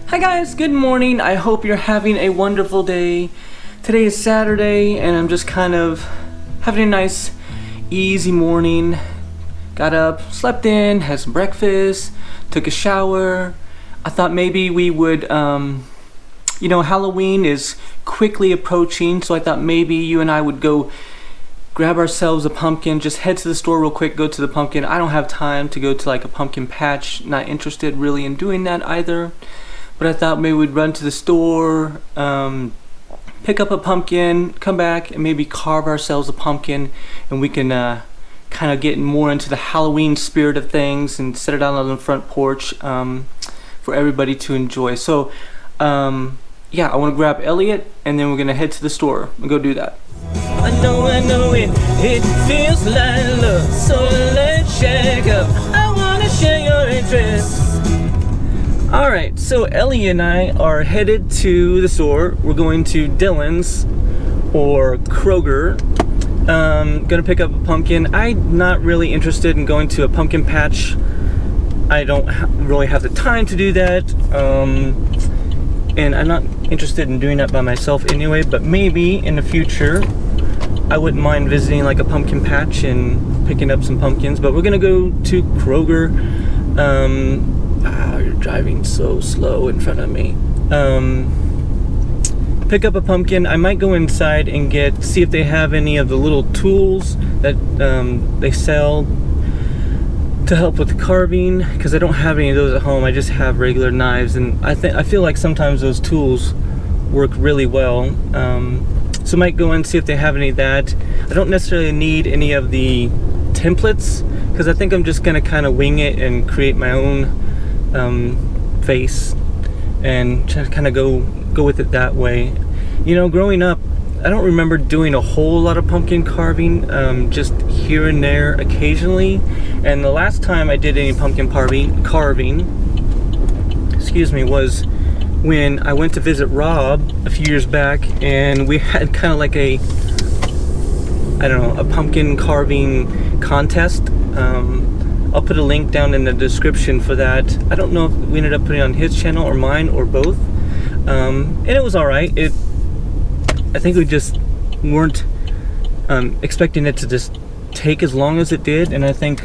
Hi guys, good morning. I hope you're having a wonderful day. Today is Saturday and I'm just kind of having a nice easy morning. Got up, slept in, had some breakfast, took a shower. I thought maybe we would, Halloween is quickly approaching, so I thought maybe you and I would go grab ourselves a pumpkin, just head to the store real quick, go to the pumpkin. I don't have time to go to like a pumpkin patch, not interested really in doing that either. But I thought maybe we'd run to the store, pick up a pumpkin, come back and maybe carve ourselves a pumpkin, and we can kind of get more into the Halloween spirit of things and set it out on the front porch for everybody to enjoy. So yeah, I want to grab Elliot and then we're gonna head to the store and go do that. I know it feels like love, so let's shake up. I wanna share your interest. Alright, so Ellie and I are headed to the store. We're going to Dillon's or Kroger. Gonna pick up a pumpkin. I'm not really interested in going to a pumpkin patch. I don't really have the time to do that. And I'm not interested in doing that by myself anyway, but maybe in the future I wouldn't mind visiting like a pumpkin patch and picking up some pumpkins. But we're gonna go to Kroger. You're driving so slow in front of me. Pick up a pumpkin. I might go inside and see if they have any of the little tools that they sell to help with the carving, because I don't have any of those at home. I just have regular knives, and I feel like sometimes those tools work really well. So I might go in and see if they have any of that. I don't necessarily need any of the templates, because I think I'm just gonna kind of wing it and create my own face and try to kind of go with it that way. You know, growing up, I don't remember doing a whole lot of pumpkin carving, just here and there occasionally. And the last time I did any pumpkin carving, was when I went to visit Rob a few years back, and we had kind of like a pumpkin carving contest. I'll put a link down in the description for that. I don't know if we ended up putting it on his channel or mine or both. And it was alright. I think we just weren't expecting it to just take as long as it did, and I think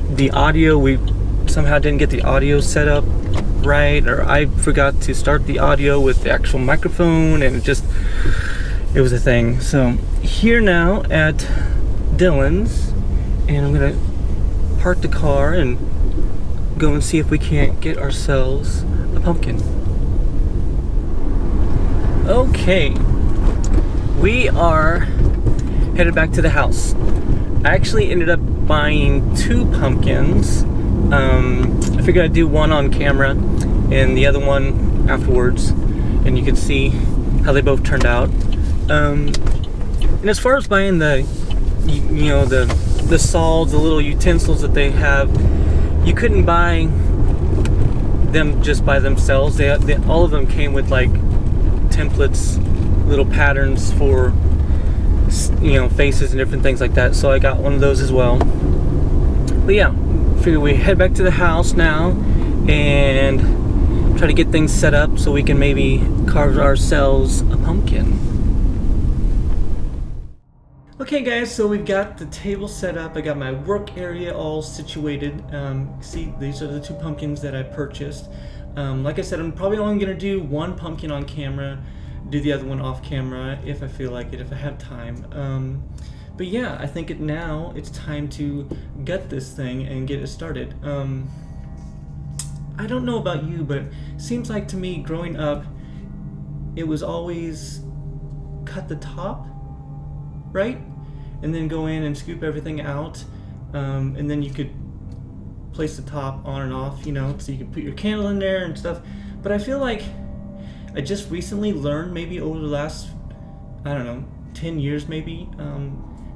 the audio, we somehow didn't get the audio set up right, or I forgot to start the audio with the actual microphone, and it was a thing. So here now at Dillon's, and I'm gonna park the car and go and see if we can't get ourselves a pumpkin. Okay, we are headed back to the house. I actually ended up buying 2 pumpkins. I figured I'd do one on camera and the other one afterwards, and you can see how they both turned out. And as far as buying the saws, the little utensils that they have, you couldn't buy them just by themselves. They all of them came with like templates, little patterns for faces and different things like that. So I got one of those as well. But yeah, figure we head back to the house now and try to get things set up so we can maybe carve ourselves a pumpkin. Okay guys, so we've got the table set up. I got my work area all situated. See, these are the 2 pumpkins that I purchased. Like I said, I'm probably only going to do one pumpkin on camera, do the other one off camera if I feel like it, if I have time. But yeah, I think now it's time to gut this thing and get it started. I don't know about you, but it seems like to me growing up, it was always cut the top, right? And then go in and scoop everything out, and then you could place the top on and off, so you can put your candle in there and stuff. But I feel like I just recently learned, maybe over the last, 10 years maybe,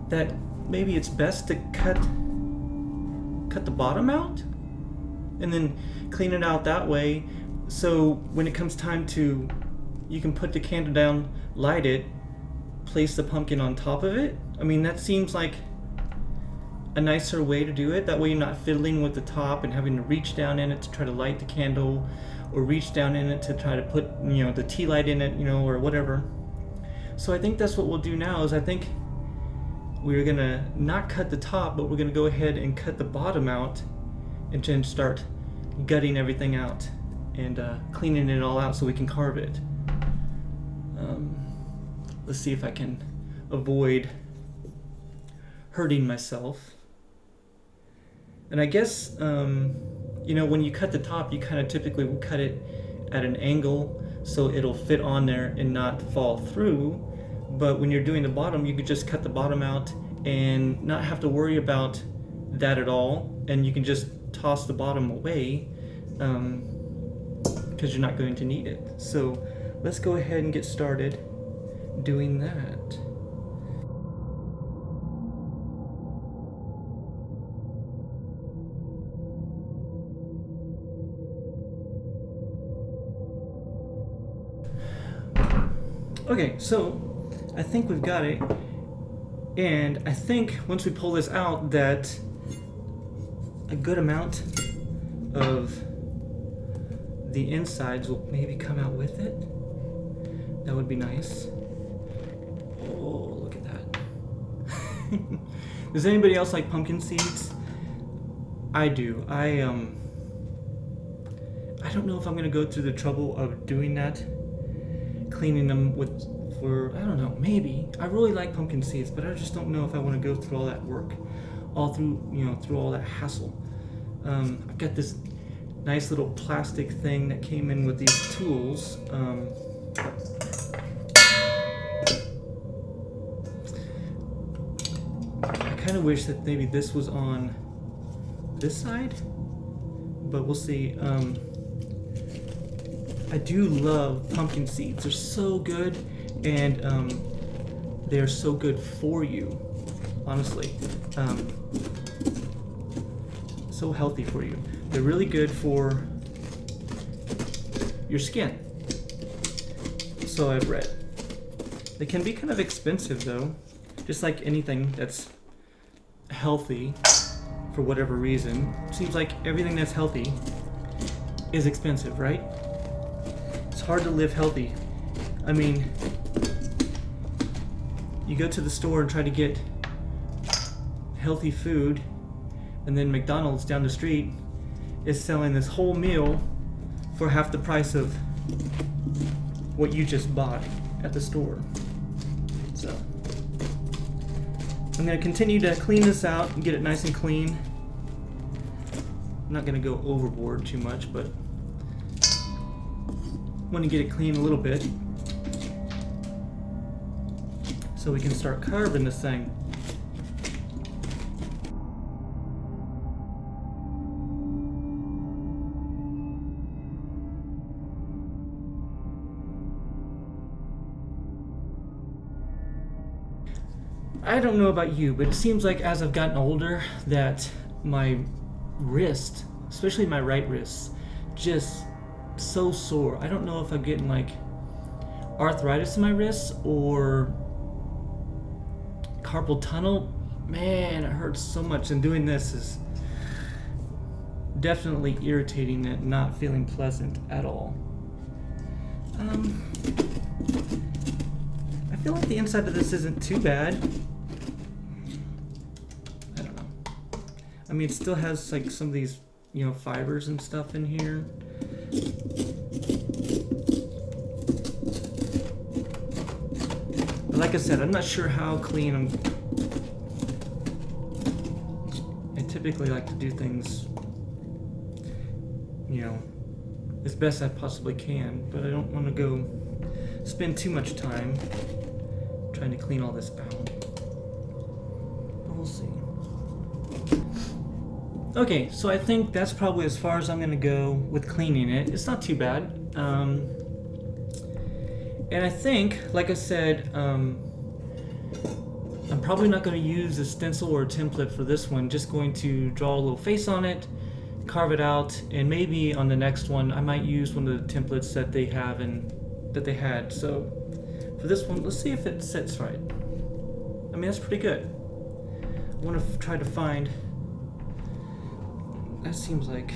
that maybe it's best to cut the bottom out and then clean it out that way, so when it comes time to, you can put the candle down, light it, place the pumpkin on top of it. I mean, that seems like a nicer way to do it. That way you're not fiddling with the top and having to reach down in it to try to light the candle, or reach down in it to try to put, you know, the tea light in it, you know, or whatever. So I think that's what we'll do now. Is I think we're gonna not cut the top, but we're gonna go ahead and cut the bottom out and then start gutting everything out and cleaning it all out so we can carve it. Let's see if I can avoid hurting myself. And I guess, you know, when you cut the top, you kind of typically will cut it at an angle so it'll fit on there and not fall through. But when you're doing the bottom, you could just cut the bottom out and not have to worry about that at all. And you can just toss the bottom away because you're not going to need it. So let's go ahead and get started doing that. Okay, so I think we've got it, and I think once we pull this out that a good amount of the insides will maybe come out with it. That would be nice. Oh, look at that. Does anybody else like pumpkin seeds? I do. I don't know if I'm gonna go through the trouble of doing that, cleaning them for I don't know, maybe. I really like pumpkin seeds, but I just don't know if I want to go through all that work, through all that hassle. I've got this nice little plastic thing that came in with these tools. I kind of wish that maybe this was on this side, but we'll see. I do love pumpkin seeds. They're so good, and they're so good for you, honestly. So healthy for you. They're really good for your skin. So I've read. They can be kind of expensive though, just like anything that's healthy for whatever reason. Seems like everything that's healthy is expensive, right? It's hard to live healthy. I mean, you go to the store and try to get healthy food, and then McDonald's down the street is selling this whole meal for half the price of what you just bought at the store. So I'm going to continue to clean this out and get it nice and clean. I'm not going to go overboard too much, but want to get it clean a little bit so we can start carving this thing. I don't know about you, but it seems like as I've gotten older that my wrist, especially my right wrist, just so sore. I don't know if I'm getting like arthritis in my wrists or carpal tunnel. Man, it hurts so much, and doing this is definitely irritating and not feeling pleasant at all. I feel like the inside of this isn't too bad. I don't know. I mean, it still has like some of these, fibers and stuff in here. But like I said, I'm not sure how clean I typically like to do things, as best I possibly can, but I don't want to go spend too much time trying to clean all this out. But we'll see. Okay, so I think that's probably as far as I'm going to go with cleaning it. It's not too bad. And I think, like I said, I'm probably not going to use a stencil or a template for this one. Just going to draw a little face on it, carve it out, and maybe on the next one I might use one of the templates that they have and that they had. So for this one, let's see if it sits right. I mean, that's pretty good. I want to try to find. That seems like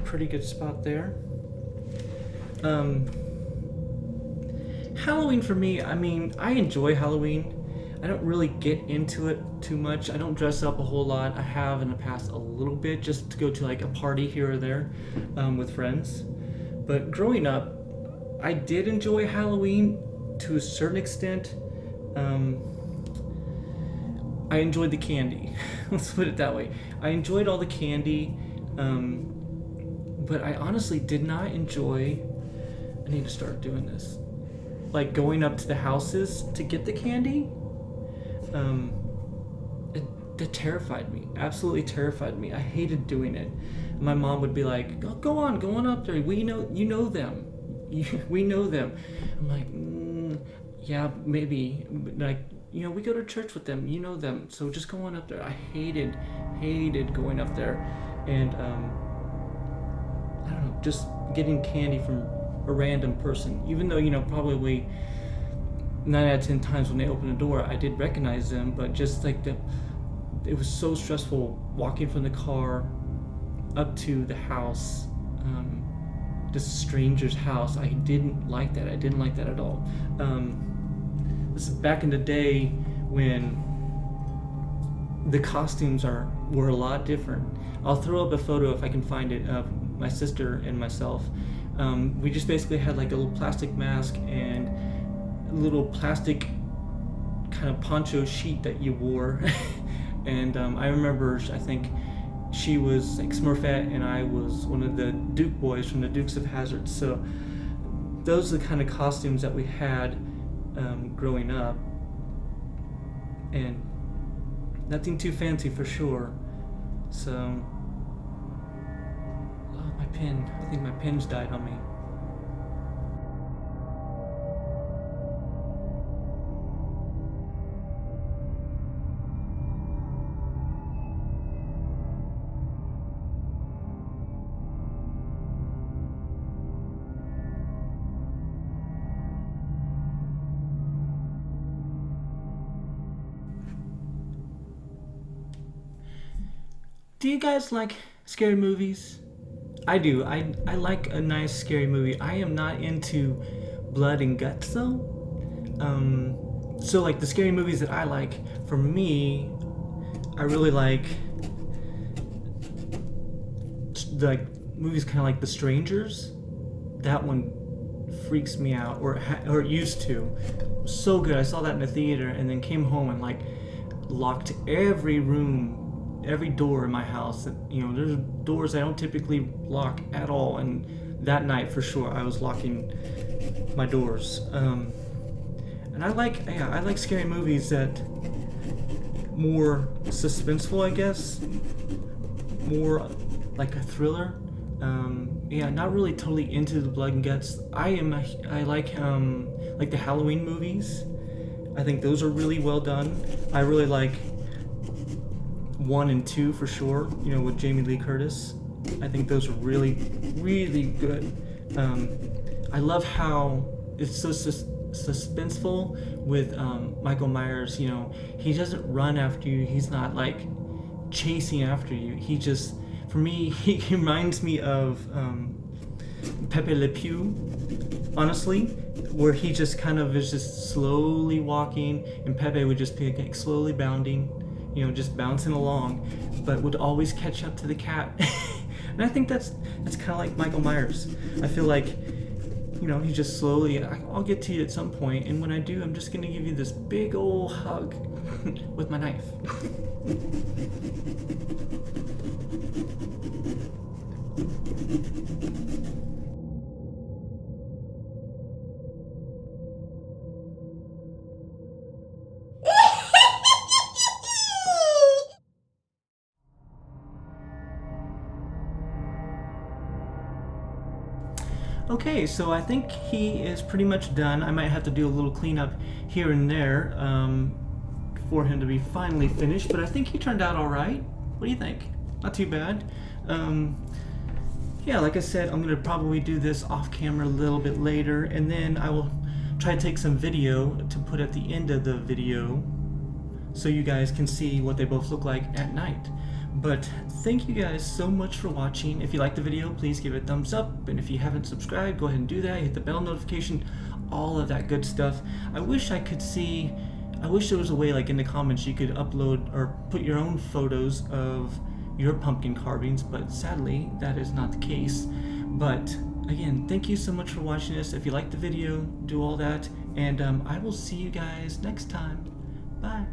pretty good spot there. Halloween for me, I mean, I enjoy Halloween. I don't really get into it too much. I don't dress up a whole lot. I have in the past a little bit, just to go to like a party here or there with friends. But growing up, I did enjoy Halloween to a certain extent. I enjoyed the candy. Let's put it that way. I enjoyed all the candy, but I honestly did not enjoy. I need to start doing this. Like going up to the houses to get the candy. It terrified me. Absolutely terrified me. I hated doing it. My mom would be like, "Go on up there. We know you know them. We know them." I'm like, yeah, maybe. Like, we go to church with them. You know them. So just go on up there. I hated going up there, and I don't know, just getting candy from a random person. Even though probably 9 out of 10 times when they opened the door, I did recognize them, but just like it was so stressful walking from the car up to the house, this stranger's house. I didn't like that. I didn't like that at all. This is back in the day when the costumes were a lot different. I'll throw up a photo if I can find it of my sister and myself. We just basically had like a little plastic mask and a little plastic kind of poncho sheet that you wore. And I remember, I think she was like Smurfette and I was one of the Duke boys from the Dukes of Hazzard. So those are the kind of costumes that we had growing up. And nothing too fancy for sure. So, my pen. I think my pen's died on me. Do you guys like scary movies? I do. I like a nice scary movie. I am not into blood and guts though. So like the scary movies that I like, for me, I really like movies kind of like The Strangers. That one freaks me out, or it used to. So good. I saw that in the theater and then came home and like locked every room, every door in my house. There's doors I don't typically lock at all, and that night for sure I was locking my doors. And I like scary movies that more suspenseful, I guess, more like a thriller. Not really totally into the blood and guts. I like the Halloween movies. I think those are really well done. I really like 1 and 2 for sure, with Jamie Lee Curtis. I think those are really, really good. I love how it's so suspenseful with Michael Myers. He doesn't run after you. He's not like chasing after you. He just, for me, he reminds me of Pepe Le Pew, honestly, where he just kind of is just slowly walking, and Pepe would just be like slowly bounding, just bouncing along, but would always catch up to the cat. And I think that's kind of like Michael Myers. I feel like, he just slowly, I'll get to you at some point, and when I do, I'm just gonna give you this big old hug with my knife. Okay, so I think he is pretty much done. I might have to do a little cleanup here and there for him to be finally finished, but I think he turned out all right. What do you think? Not too bad. Yeah, like I said, I'm going to probably do this off camera a little bit later, and then I will try to take some video to put at the end of the video so you guys can see what they both look like at night. But thank you guys so much for watching. If you liked the video, please give it a thumbs up. And if you haven't subscribed, go ahead and do that. Hit the bell notification, all of that good stuff. I wish there was a way, like in the comments, you could upload or put your own photos of your pumpkin carvings, but sadly, that is not the case. But again, thank you so much for watching this. If you liked the video, do all that. And I will see you guys next time. Bye.